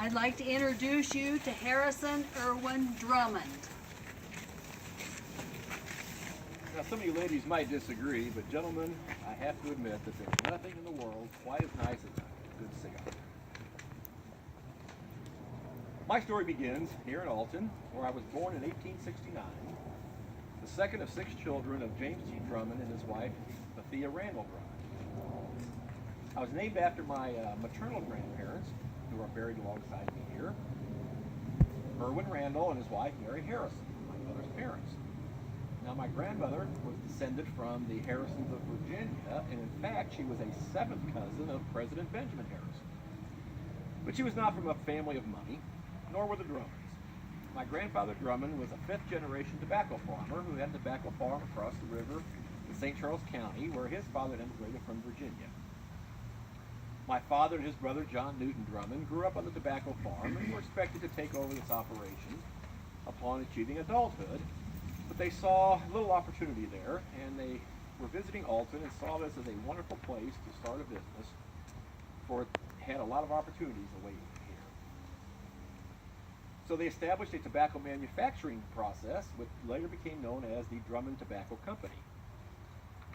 I'd like to introduce you to Harrison Erwin Drummond. Now, some of you ladies might disagree, but gentlemen, I have to admit that there's nothing in the world quite as nice as a good cigar. My story begins here in Alton, where I was born in 1869, the second of 6 children of James T. Drummond and his wife, Bethia Randall Drummond. I was named after my maternal grandparents, who are buried alongside me here, Erwin Randall and his wife, Mary Harrison, my mother's parents. Now, my grandmother was descended from the Harrisons of Virginia, and in fact, she was a 7th cousin of President Benjamin Harrison. But she was not from a family of money, nor were the Drummonds. My grandfather Drummond was a 5th-generation tobacco farmer who had a tobacco farm across the river in St. Charles County, where his father had immigrated from Virginia. My father and his brother John Newton Drummond grew up on the tobacco farm and were expected to take over this operation upon achieving adulthood, but they saw little opportunity there, and they were visiting Alton and saw this as a wonderful place to start a business, for it had a lot of opportunities awaiting here. So they established a tobacco manufacturing process, which later became known as the Drummond Tobacco Company.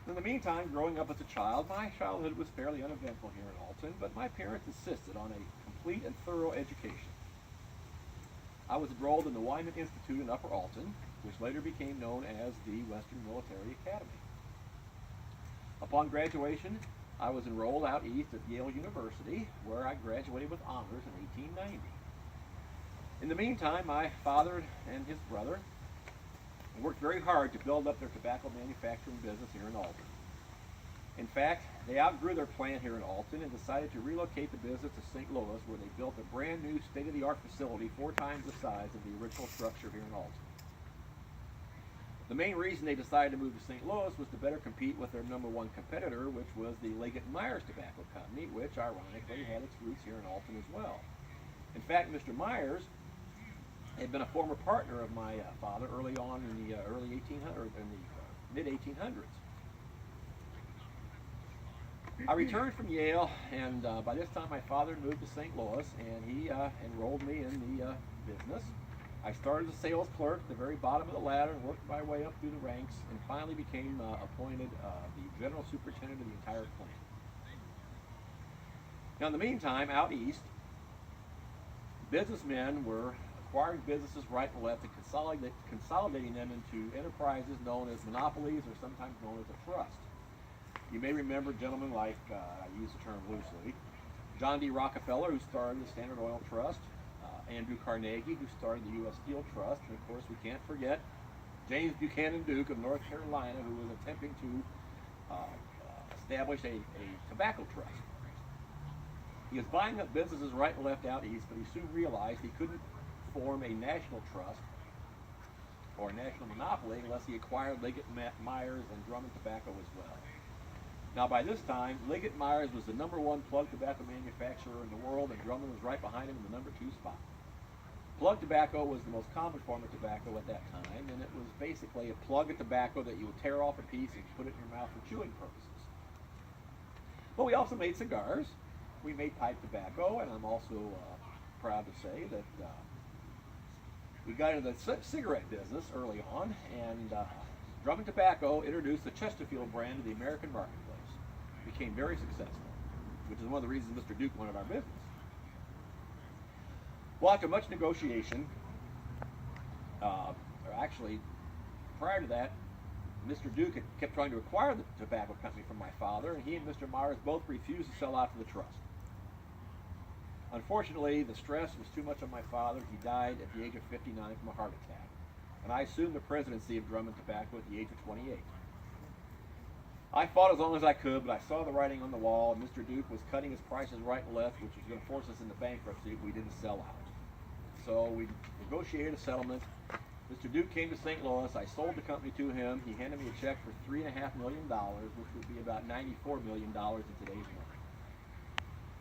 In the meantime, growing up as a child, my childhood was fairly uneventful here in Alton, but my parents insisted on a complete and thorough education. I was enrolled in the Wyman Institute in Upper Alton, which later became known as the Western Military Academy. Upon graduation, I was enrolled out east at Yale University, where I graduated with honors in 1890. In the meantime, my father and his brother worked very hard to build up their tobacco manufacturing business here in Alton. In fact, they outgrew their plant here in Alton and decided to relocate the business to St. Louis, where they built a brand new state-of-the-art facility 4 times the size of the original structure here in Alton. The main reason they decided to move to St. Louis was to better compete with their #1 competitor, which was the Leggett & Myers Tobacco Company, which ironically had its roots here in Alton as well. In fact, Mr. Myers had been a former partner of my father early on in the early 1800s, in the mid-1800s. I returned from Yale, and by this time my father had moved to St. Louis, and he enrolled me in the business. I started as a sales clerk at the very bottom of the ladder and worked my way up through the ranks, and finally became appointed the general superintendent of the entire plant. Now, in the meantime, out east, businessmen were acquiring businesses right and left and consolidating them into enterprises known as monopolies, or sometimes known as a trust. You may remember gentlemen like, I use the term loosely, John D. Rockefeller, who started the Standard Oil Trust, Andrew Carnegie, who started the U.S. Steel Trust, and of course we can't forget James Buchanan Duke of North Carolina, who was attempting to establish a tobacco trust. He was buying up businesses right and left out east, but he soon realized he couldn't form a national trust or a national monopoly unless he acquired Leggett & Myers and Drummond Tobacco as well. Now, by this time, Leggett & Myers was the #1 plug tobacco manufacturer in the world, and Drummond was right behind him in the #2 spot. Plug tobacco was the most common form of tobacco at that time, and it was basically a plug of tobacco that you would tear off a piece and put it in your mouth for chewing purposes. But we also made cigars. We made pipe tobacco, and I'm also proud to say that we got into the cigarette business early on, and Drummond Tobacco introduced the Chesterfield brand to the American marketplace. It became very successful, which is one of the reasons Mr. Duke wanted our business. Well, after much negotiation, or actually, prior to that, Mr. Duke had kept trying to acquire the tobacco company from my father, and he and Mr. Myers both refused to sell out to the trust. Unfortunately, the stress was too much on my father. He died at the age of 59 from a heart attack, and I assumed the presidency of Drummond Tobacco at the age of 28. I fought as long as I could, but I saw the writing on the wall, and Mr. Duke was cutting his prices right and left, which was going to force us into bankruptcy if we didn't sell out. So we negotiated a settlement. Mr. Duke came to St. Louis. I sold the company to him. He handed me a check for $3.5 million, which would be about $94 million in today's money.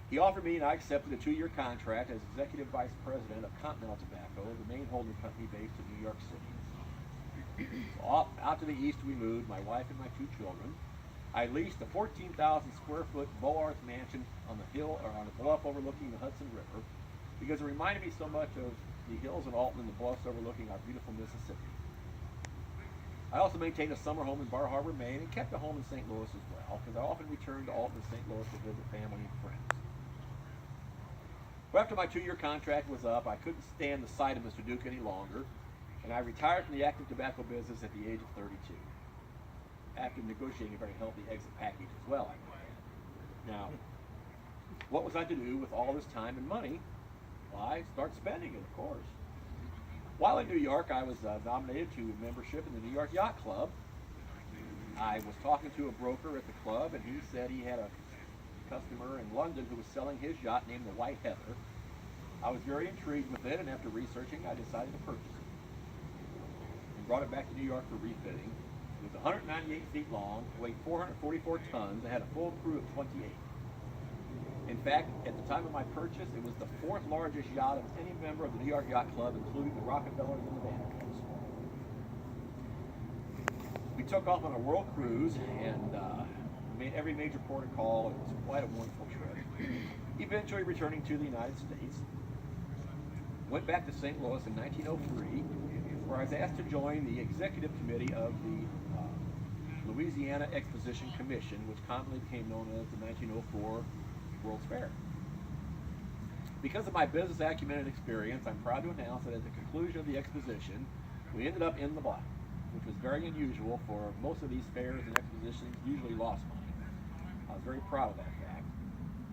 He offered me, and I accepted, a 2-year contract as Executive Vice President of Continental Tobacco, the main holding company based in New York City. So out to the east we moved, my wife and my 2 children. I leased a 14,000 square foot Beaux Arts mansion on the hill, or on a bluff overlooking the Hudson River. because it reminded me so much of the hills of Alton and the bluffs overlooking our beautiful Mississippi. I also maintained a summer home in Bar Harbor, Maine, and kept a home in St. Louis as well, because I often returned to Alton and St. Louis to visit family and friends. But after my 2-year contract was up, I couldn't stand the sight of Mr. Duke any longer, and I retired from the active tobacco business at the age of 32, after negotiating a very healthy exit package as well, I might add. Now, what was I to do with all this time and money? Well, I start spending it, of course. While in New York, I was nominated to membership in the New York Yacht Club. I was talking to a broker at the club, and he said he had a customer in London who was selling his yacht named the White Heather. I was very intrigued with it, and after researching, I decided to purchase it. And brought it back to New York for refitting. It was 198 feet long, weighed 444 tons, and had a full crew of 28. In fact, at the time of my purchase, it was the 4th largest yacht of any member of the New York Yacht Club, including the Rockefellers and the Vanderbilts. We took off on a world cruise and made every major port of call. It was quite a wonderful trip. Eventually returning to the United States. Went back to St. Louis in 1903, where I was asked to join the executive committee of the Louisiana Exposition Commission, which commonly became known as the 1904 World's Fair. Because of my business acumen and experience, I'm proud to announce that at the conclusion of the exposition, we ended up in the black, which was very unusual for most of these fairs and expositions usually lost money. I was very proud of that fact.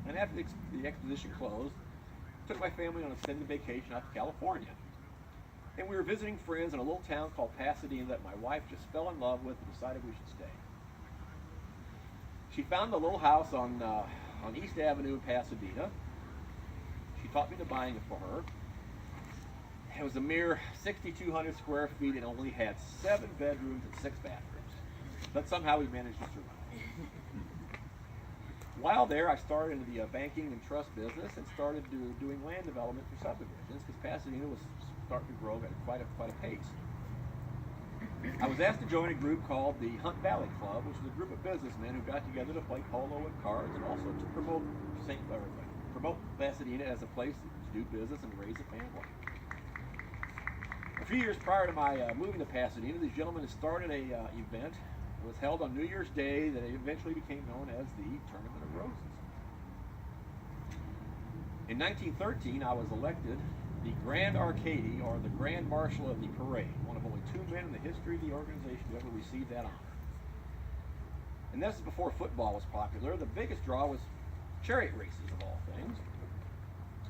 And after the exposition closed, I took my family on an extended vacation out to California. And we were visiting friends in a little town called Pasadena that my wife just fell in love with and decided we should stay. She found a little house on East Avenue in Pasadena. She taught me the buying it for her. It was a mere 6,200 square feet and only had 7 bedrooms and 6 bathrooms. But somehow we managed to survive. While there, I started into the banking and trust business and started doing land development for subdivisions because Pasadena was starting to grow at quite a pace. I was asked to join a group called the Hunt Valley Club, which was a group of businessmen who got together to play polo and cards and also to promote Pasadena as a place to do business and raise a family. A few years prior to my moving to Pasadena, these gentlemen had started a event. It was held on New Year's Day that eventually became known as the Tournament of Roses. In 1913, I was elected the Grand Arcady, or the Grand Marshal of the parade, one of only 2 men in the history of the organization to ever receive that honor. And this is before football was popular. The biggest draw was chariot races, of all things.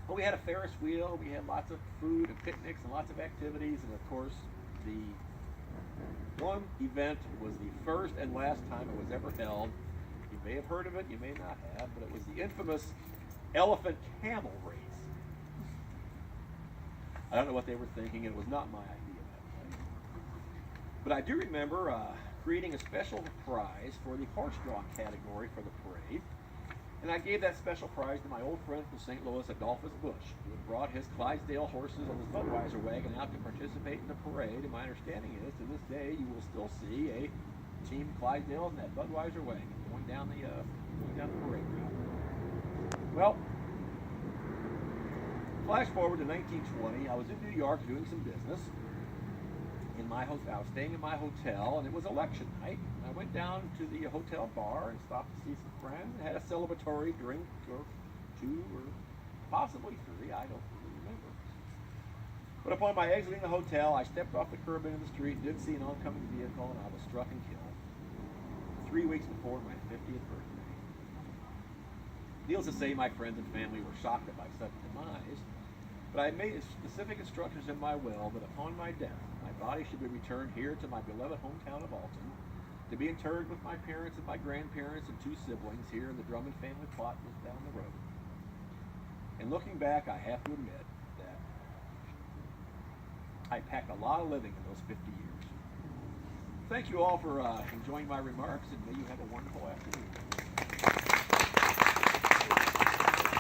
But we had a Ferris wheel, we had lots of food and picnics and lots of activities, and of course, the one event was the first and last time it was ever held. You may have heard of it, you may not have, but it was the infamous elephant camel race. I don't know what they were thinking, and it was not my idea that way. But I do remember creating a special prize for the horse draw category for the parade. And I gave that special prize to my old friend from St. Louis, Adolphus Bush, who had brought his Clydesdale horses on his Budweiser wagon out to participate in the parade. And my understanding is, to this day, you will still see a team Clydesdale in that Budweiser wagon going down the parade route. Well, flash forward to 1920. I was in New York doing some business. I was staying in my hotel, and it was election night. I went down to the hotel bar and stopped to see some friends and had a celebratory drink or 2 or possibly 3, I don't really remember. But upon my exiting the hotel, I stepped off the curb into the street and did see an oncoming vehicle, and I was struck and killed 3 weeks before my 50th birthday. Needless to say, my friends and family were shocked at my sudden demise, but I made specific instructions in my will that upon my death, my body should be returned here to my beloved hometown of Alton, to be interred with my parents and my grandparents and 2 siblings here in the Drummond family plot just down the road. And looking back, I have to admit that I packed a lot of living in those 50 years. Thank you all for enjoying my remarks, and may you have a wonderful afternoon.